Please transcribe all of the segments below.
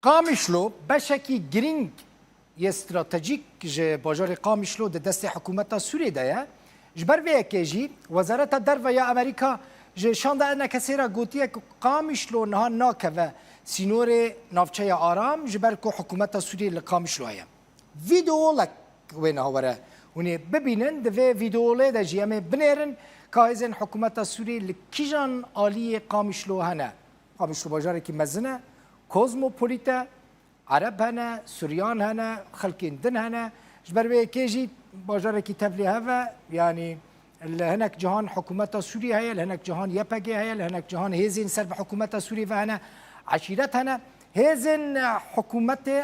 قامیشلو بشکی گرینگ یه استراتژیک ج باجار قامیشلو د دست حکومت سوریه ده جبر وی کیجی وزارت در یا امریکا ج شانده ان کسی را گوتیه که قامیشلو نه ناکه سینور نافچه آرام جبر کو حکومت سوریه لقامیشلو هیا ویدیو لک وین هوره ونی ببینن د ویدیو له د جیمه بنرن کایزن حکومت سوریه لکیجان عالی قامیشلو هنه قامیشلو باجار کی مزنه کوزموپولیتا عرب هنا سوريان هنا خلقين دن هنا جبر وی کیجی باجار کی تبلیغ هوا يعني هناك جهان حكومة سوريا هي هناك جهان يبقى هي هناك جهان هيزين سلب حكومة سوريا فهنا عشيرات هنا هيزن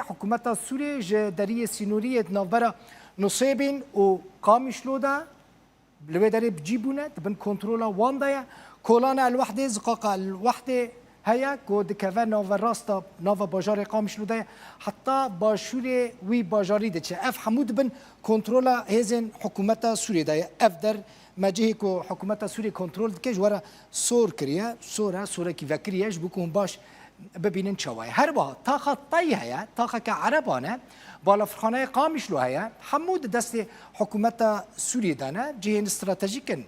حكومة سوريا جدارية سينورية نوبرا نصيبين وقامشلو دا لو داري بجيبونا تبن كنترولا واندايا كولانا الوحدة زقاقة الوحدة هيا كود كفا نوفا راستا نوفا باجار قامشلو دا حتى باشوري وي باجاري دتش اف حمود بن كنترولا هيزن حكومة سوريا دا اف در ماجيه كو حكومة سوريا كنترول دكج ورا صور كريا صورة كي فكرياش بكون باش ببینن چوای هر با طاقه طی هيا طاقه كعربانه بالا فرخانه قامشلو هيا حمود دست حكومة سوريا دانا جهن استراتيجيكن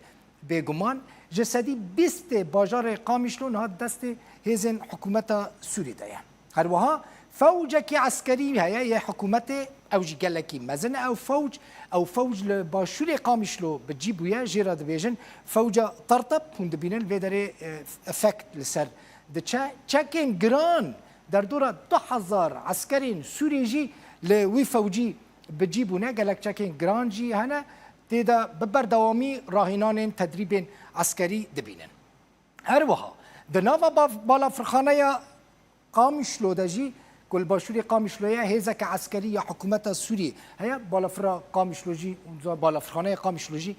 بگمان جسدی 20 باجار قامشلو نه دست هزن حكومة سوريا دایا هر وها فوج عسكري هيا يا حكومة او جلكي مزن او فوج لباشور قامشلو بتجيبوا يا جيراد بيجن فوجا طرطب هند بينن فيدري افكت لسر دچا چکن گران در دوره 2000 عسكري سوريجي لوي فوجي بتجيبونا قالك چکن گران جي هنا تيدا ببردوامي راهنان تدريب عسكري دبينن هر وها دنافا بالا فرخانه قامشلو دجي كل باشوري قامشلويا هيزك عسكريه حكومه سوريا هي بالافرا قامشلوجي بالافرخانه قامشلوجي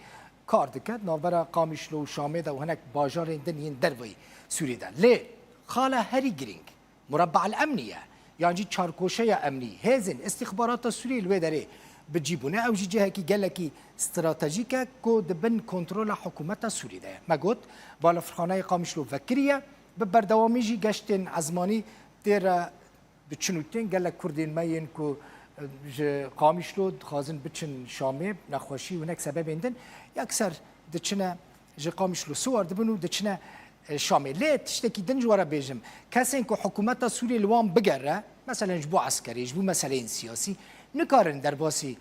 کار دکد نوبرا قامشلو شامده و هناك باجار دنيين دروي سوريا ده ليه خاله هري جرينج مربع الامنيه يعني چاركوشه امني هزن استخبارات سوريا الودري بتجيبونه او جهه كي جلكي استراتيجيكا كو دبن كنترول حكومه سوريا ده ما قلت بالافرخانه قامشلو فكريه ببردواميجي گشتن عزماني تيرا بچنوتين قال لك كردين ماين كو قامشلو خازن بچن شامي نخوشي هناك سبب عندن يكسر دچنا قامشلو صور دبنو دچنا شامي ليه تشتكي دنج ورا بيجم كاسين كو حكومه سوريا الوان بقره مثلا جبو عسكري جبو مسائل سياسي نكارن درباسي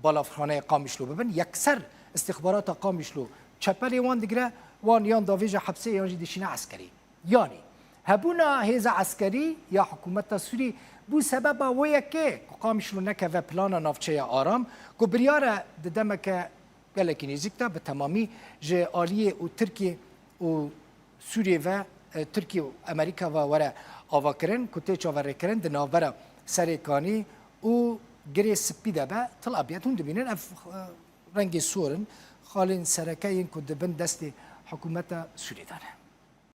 بالافخانه قامشلو ببن يكسر استخبارات قامشلو چپل وان دگره وان يان داويجا حبسه يان دشينا عسكري يعني هبونا هيزا عسكري يا حكومة سوري بو سبب ويكي قامشلو نكا و بلانا نافچه آرام كو بريارة ددمك gelek نزيكتا بتمامي جي آلية و تركيا و سوريا و تركيا و أمريكا و ورا آواكرن كو تيچ آواركرن دنابرا سريكاني و گري سبيدا با طلع بياتون دبينن اف رنگي سورن خالين سركاين كو دبن دست حكومة سوريا داره